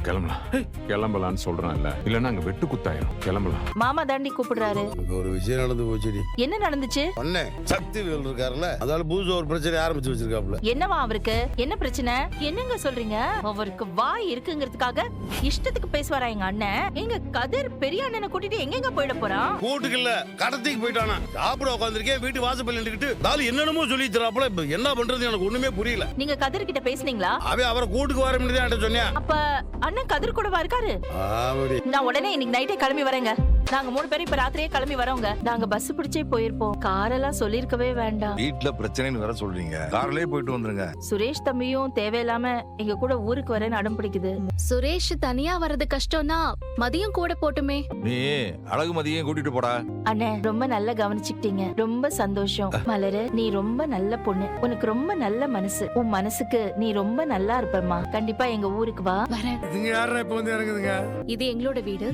கிளம்பலாம். கிளம்பலான்னு சொல்றேன் இல்ல, இல்லன்னா அங்க வெட்டு குத்தாயிரும். கிளம்பலாம். மாமா தாண்டி கூப்பிடுறாரு. ஒரு விஷயம் நடந்து போச்சுடி. என்ன நடந்துச்சு? அண்ணே சக்திவேல் இருக்காருல்ல, அதால புதுசா ஒரு பிரச்சனை ஆரம்பிச்சு வச்சிருக்காப்ல. என்னவா அவருக்கு? என்ன பிரச்சனை? என்னங்க சொல்றீங்க? அவருக்கு வாய் இருக்குங்கிறதுக்காக இஷ்டத்துக்கு பேசுவாரா எங்க அண்ணன்? எங்க கதிர் பெரிய அண்ணனை கூட்டிட்டு எங்கெங்க போயிட போறான்? கூட்டுக்கு இல்ல, கடத்திக்கு போயிட்டானா. சாப்பிட உட்காந்துருக்கேன், வீட்டு வாசப்பல் நின்றுக்கிட்டு தாலி என்னென்னமோ சொல்லி தராப்ல. என்ன பண்றது எனக்கு ஒண்ணுமே புரியல. நீங்க கதிர் கிட்ட பேசுனீங்களா? அவரை கூட்டுக்கு வர முடியாது சொன்னேன். அப்ப அண்ணன் கதிர் கூடவா இருக்காரு? ஆமாடி. நான் உடனே இன்னைக்கு நைட்டே கிளம்பி வரேங்க. நாங்க 3 பேரும் இப்ப ராத்திரியே கிளம்பி வரோங்க. நாங்க பஸ் பிடிச்சே போயிருப்போம். காரெல்லாம் சொல்லிருக்கவே வேண்டாம். வீட்ல பிரச்சனைன்னு வேற சொல்றீங்க, கார்லயே போயிட்டு வந்துருங்க. சுரேஷ் தம்பியும் தேவையில்லாம எங்க கூட ஊருக்கு வரேன்னு அடம் பிடிக்குது. சுரேஷ் தனியா வர்றது கஷ்டம்னா மதியம் கூட போட்டுமே. நீ அழகு மதியம் கூட்டிட்டு போடா. அண்ணே ரொம்ப நல்லா கவனிச்சுக்கிட்டீங்க, ரொம்ப சந்தோஷம். மலரு, நீ ரொம்ப நல்ல பொண்ணு, உனக்கு ரொம்ப நல்ல மனசு. உன் மனசுக்கு நீ ரொம்ப நல்லா இருப்பம்மா. கண்டிப்பா எங்க ஊருக்கு வா. வரேன். இதுங்க யாரா இப்ப வந்து இறங்குதுங்க? இது எங்களோட வீடு,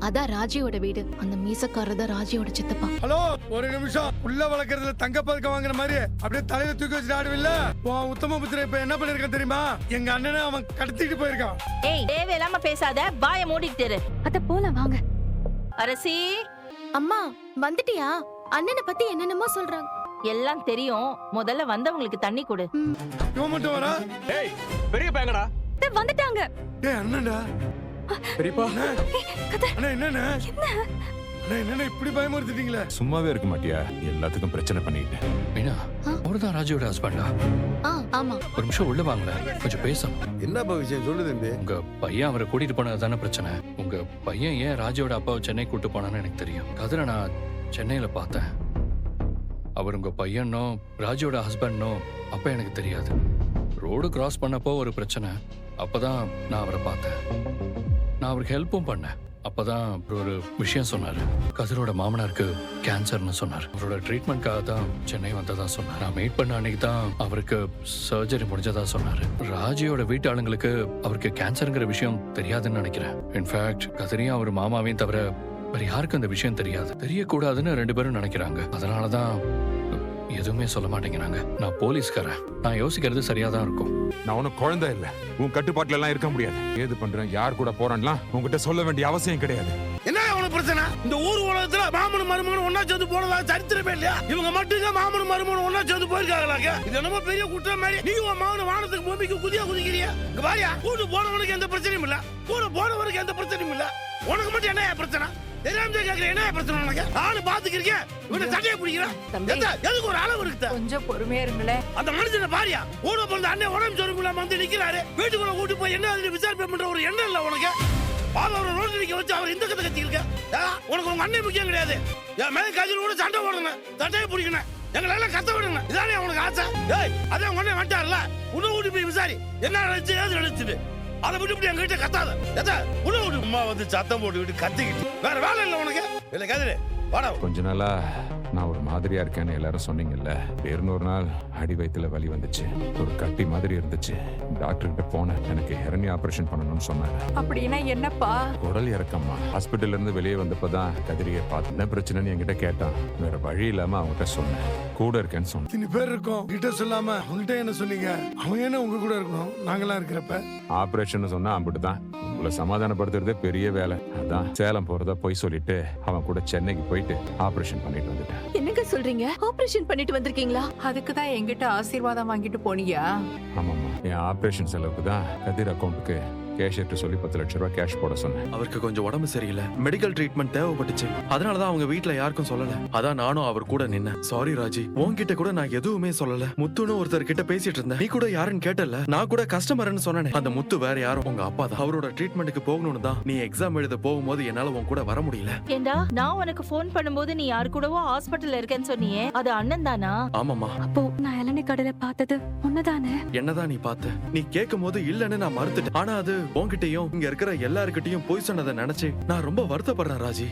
அதான் ராஜியோட வீடு. அந்த மீசக்காரர் தான் ராஜியோட சித்தப்பா. ஹலோ, ஒரு நிமிஷம். உள்ள வளர்க்கறதுல தங்க பதக்கம் வாங்குற மாதிரி அப்படியே தலையில தூக்கி வச்சுட்டு ஆடுவில்ல. உத்தம புத்திர இப்ப என்ன பண்ணிருக்கான் தெரியுமா? எங்க அண்ணனை அவன் கடத்திட்டு போயிருக்கான். ஏய், தேவையில்லாம பேசாத, வாயை மூடிக்கிட்டு இரு. அத போல வாங்க. அரசி, அம்மா வந்துட்டியா? அண்ணனை பத்தி என்னென்னமோ சொல்றாங்க. எல்லாம் தெரியும். முதல்ல வந்தவங்களுக்கு தண்ணி கொடு. இவன் மட்டும் வரா? ஏய், பெரிய பையங்கடா. வந்துட்டாங்க. ஏய் அண்ணன்டா. பெரியப்பா. அண்ணா என்னண்ணா? அண்ணா என்னண்ணா இப்படி பயமுறுத்திட்டீங்களே? சும்மாவே இருக்க மாட்டியா? எல்லாத்துக்கும் பிரச்சனை பண்ணிட்டு. மீனா, அவர்தான் ராஜியோட ஹஸ்பண்டா? ஆமா. ஒரு நிமிஷம் உள்ள வாங்கல, கொஞ்சம் பேசணும். என்னப்பா விஷயம் சொல்லு தம்பி. உங்க பையன் அவரை கூட்டிட்டு போனது தானே பிரச்சனை. உங்க பையன் ஏன் ராஜியோட அப்பாவை சென்னை கூட்டு போனான்னு எனக்கு தெரியும். கதிரை நான் சென்னையில பார்த்தேன். அவர் உங்க பையனோ ராஜியோட ஹஸ்பண்டோ அப்ப எனக்கு தெரியாது. ரோடு கிராஸ் பண்ணப்போ ஒரு பிரச்சனை, அப்பதான் நான் அவரை பார்த்தேன். நான் அவருக்கு ஹெல்ப்பும் பண்ணேன். அப்பதான் ஒரு விஷயம் சொன்னாரு. கதிரோட மாமனாருக்கு கேன்சர்னு சொன்னார். அவரோட ட்ரீட்மெண்ட்காக தான் சென்னை வந்ததா சொன்னார். நான் மீட் பண்ண அன்னைக்கு தான் அவருக்கு சர்ஜரி முடிஞ்சதா சொன்னாரு. ராஜியோட வீட்டு ஆளுங்களுக்கு அவருக்கு கேன்சருங்கிற விஷயம் தெரியாதுன்னு நினைக்கிறேன். இன்ஃபேக்ட் கதிரையும் அவர் மாமாவையும் தவிர வேற யாருக்கும் அந்த விஷயம் தெரியாது. தெரியக்கூடாதுன்னு 2 பேரும் நினைக்கிறாங்க. அதனாலதான் எதுவுமே சொல்ல மாட்டேங்கிறாங்க. நான் போலீஸ்காரன், நான் யோசிக்கிறது சரியாதான் இருக்கும். நான் உனக்கு குழந்தை இல்ல, உன் கட்டுப்பாட்டுல எல்லாம் இருக்க முடியாது. ஏது பண்றேன், யார் கூட போறான்லாம் உங்ககிட்ட சொல்ல வேண்டிய அவசியம் கிடையாது. என்ன உனக்கு பிரச்சனை? இந்த ஊர் உலகத்துல மாமனும் மருமகனும் ஒன்னா சேர்ந்து போனதா சரித்திரமே இல்லையா? இவங்க மட்டும் மாமனும் மருமகனும் ஒன்னா சேர்ந்து போயிருக்காங்களாங்க. இது என்னமோ பெரிய குற்றம் மாதிரி. நீ உன் மாமன வானத்துக்கு பூமிக்கு குதிக்கிறிய. இங்க பாரியா, கூட்டு போனவனுக்கு எந்த பிரச்சனையும் இல்ல, கூட போனவனுக்கு எந்த பிரச்சனையும் இல்ல. உனக்கு மட்டும் என்ன பிரச்சனை? தெரியாம கேக்குறேன், என்ன பிரச்சனை உனக்கு? நானும் பாத்துக்கிறேன். இவனை சட்டையை பிடிக்கிறேன். எதுக்கு ஒரு அளவு இருக்கு? கொஞ்சம் பொறுமையா இருங்களேன். அந்த மனுஷனை பாரியா, கூட பிறந்த அண்ணன் உடம்பு சொல்லிக்கலாம வந்து நிக்கிறாரு. வீட்டுக்குள்ள கூட்டு போய் என்ன விசாரிப்பு பண்ற ஒரு எண்ணம் இல்ல உனக்கு? அவரை ரோட்டு நிக்க வச்சு அவர் இந்த கதை கத்தி இருக்க. உனக்கு உங்க அண்ணன் முக்கியம் கிடையாது. என் மேல கஜில் கூட சண்டை போடணும், சட்டையை பிடிக்கணும், எங்களை எல்லாம் கத்த விடுங்க. இதானே உனக்கு ஆசை? அதான் உங்க அண்ணன் வந்துட்டார்ல, உன்னை கூட்டி போய் விசாரி என்ன நினைச்சு ஏது நினைச்சிட்டு அதை விட்டு இப்படி எங்ககிட்ட கத்தாத. உள்ள விட்டு அம்மா வந்து சத்தம் போட்டுக்கிட்டு கத்திக்கிட்டு வேற வேலை இல்லை உனக்கு. இல்ல கதிரே வாடா. கொஞ்ச நாளா நான் ஒரு மாதிரியா இருக்கேன்னு எல்லாரும் சொன்னீங்கல்ல. ஒரு நாள் அடி வயித்துல வலி வந்துச்சு, ஒரு கட்டி மாதிரி இருந்துச்சு. டாக்டர் கிட்ட போனேன். எனக்கு ஹெர்னியா ஆபரேஷன் பண்ணணும்னு சொன்னாங்க. அப்படின்னா என்னப்பா? குடல் இறக்கம்மா. ஹாஸ்பிட்டல்ல இருந்து வெளியே வந்தப்பதான் கதிரியை பார்த்து என்ன பிரச்சனைன்னு என்கிட்ட கேட்டான். வேற வழி இல்லாம அவங்ககிட்ட சொன்னேன், கூட இருக்கேன்னு சொன்னேன். இத்தனை பேர் இருக்கோம், கிட்ட சொல்லாம அவங்ககிட்ட என்ன சொன்னீங்க? அவன் என்ன உங்க கூட இருக்கணும் நாங்கெல்லாம் இருக்கிறப்ப? ஆபரேஷன் சொன்னா அப்படிதான். உங்களை சமாதானப்படுத்துறதே பெரிய வேலை. அதான் சேலம் போறதா போய் சொல்லிட்டு அவன் கூட சென்னைக்கு போயிட்டு ஆபரேஷன் பண்ணிட்டு வந்துட்டேன். என்னங்க சொல்றீங்க? ஆபரேஷன் பண்ணிட்டு வந்திருக்கீங்களா? அதுக்கு தான் என்கிட்ட ஆசீர்வாதம் வாங்கிட்டு போனியா? ஆமாம்மா, என் ஆபரேஷன் செலவுக்கு தான் கதிர் அக்கௌண்ட்டுக்கு கேஷியர்ட்ட சொல்லி 10 லட்சம் ரூபாய் கேஷ் போட சொன்னேன். அவருக்கு கொஞ்சம் உடம்பு சரியில்லை, மெடிக்கல் ட்ரீட்மெண்ட் தேவைப்பட்டுச்சு. அதனாலதான் அவங்க வீட்ல யாருக்கும் சொல்லல. அதான் நானும் அவர் கூட நின்னேன். சாரி ராஜி, உன்கிட்ட கூட நான் எதுவுமே சொல்லல. முத்துன்னு ஒருத்தர் கிட்ட பேசிட்டு இருந்தேன். நீ கூட யாருன்னு கேட்டல. நான் கூட கஸ்டமர்னு சொன்னேன். அந்த முத்து வேற யாரும் உங்க அப்பா தான். அவரோட ட்ரீட்மெண்ட்டுக்கு போகணும்னு தான் நீ எக்ஸாம் எழுத போகும்போது என்னால உன் கூட வர முடியல. ஏண்டா, நான் உனக்கு போன் பண்ணும்போது நீ யாரு கூடவோ ஹாஸ்பிட்டல்ல இருக்கேன்னு சொன்னியே, அது அண்ணன் தானா? ஆமாமா. அப்போ நான் இளநீ கடையில பார்த்தது உன்னதானே? என்னதான் நீ பார்த்த? நீ கேட்கும் போது இல்லன்னு நான் மறுத்துட்டேன். ஆனா அது உன்கிட்டயும் இங்க இருக்கிற எல்லார்கிட்டயும் போய் சொன்னதை நினைச்சு நான் ரொம்ப வருத்தப்படுறேன் ராஜி.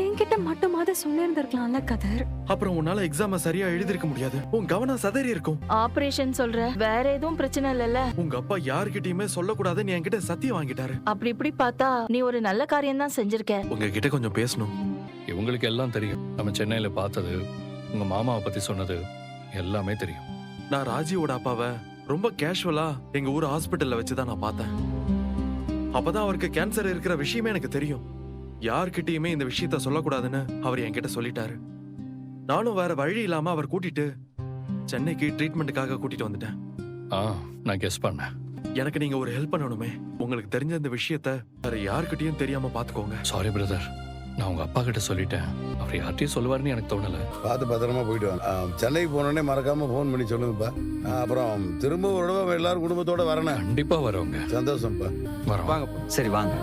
என்கிட்ட மட்டுமாவது சொல்லிருந்திருக்கலாம்ல கதிர். அப்புறம் உன்னால எக்ஸாம சரியா எழுதிருக்க முடியாது. உன் கவனம் சதறி இருக்கும். ஆபரேஷன் சொல்ற, வேற எதுவும் பிரச்சனை இல்லல்ல? உங்க அப்பா யார்கிட்டயுமே சொல்லக்கூடாதுன்னு என்கிட்ட சத்தியம் வாங்கிட்டாரு. அப்படி இப்படி பார்த்தா நீ ஒரு நல்ல காரியம் தான் செஞ்சிருக்க. உங்ககிட்ட கொஞ்சம் பேசணும். இவங்களுக்கு எல்லாம் தெரியும். நம்ம சென்னையில பார்த்தது, உங்க மாமாவை பத்தி சொன்னது எல்லாமே தெரியும். நான் ராஜியோட அப்பாவை ரொம்ப கேஷுவலா எங்க ஊர் ஹாஸ்பிட்டல்ல வச்சுதான் நான் பார்த்தேன். அப்பதான் அவருக்கு கேன்சர் இருக்கிற விஷயமே எனக்கு தெரியும். யார்கிட்டயுமே இந்த விஷயத்த சொல்லக்கூடாதுன்னு அவர் என்கிட்ட சொல்லிட்டாரு. நானும் வேற வழி இல்லாம அவர் கூட்டிட்டு சென்னைக்கு ட்ரீட்மெண்ட்டுக்காக கூட்டிட்டு வந்துட்டேன். நான் கெஸ் பண்ணேன். எனக்கு நீங்க ஒரு ஹெல்ப் பண்ணணுமே. உங்களுக்கு தெரிஞ்ச இந்த விஷயத்த வேற யார்கிட்டயும் தெரியாம பாத்துக்கோங்க. சாரி பிரதர், நான் உங்க அப்பா கிட்ட சொல்லிட்டேன். அவர் யார்கிட்டயும் சொல்லுவாருன்னு எனக்கு தோணல. பார்த்து பத்திரமா போயிட்டு வாங்க. சென்னைக்கு போனோடனே மறக்காம ஃபோன் பண்ணி சொல்லுங்கப்பா. அப்புறம் திரும்ப ஒரு தடவை எல்லாரும் குடும்பத்தோட வரணும். கண்டிப்பா வரவங்க. சந்தோஷம்ப்பா. வரோம். சரி வாங்க.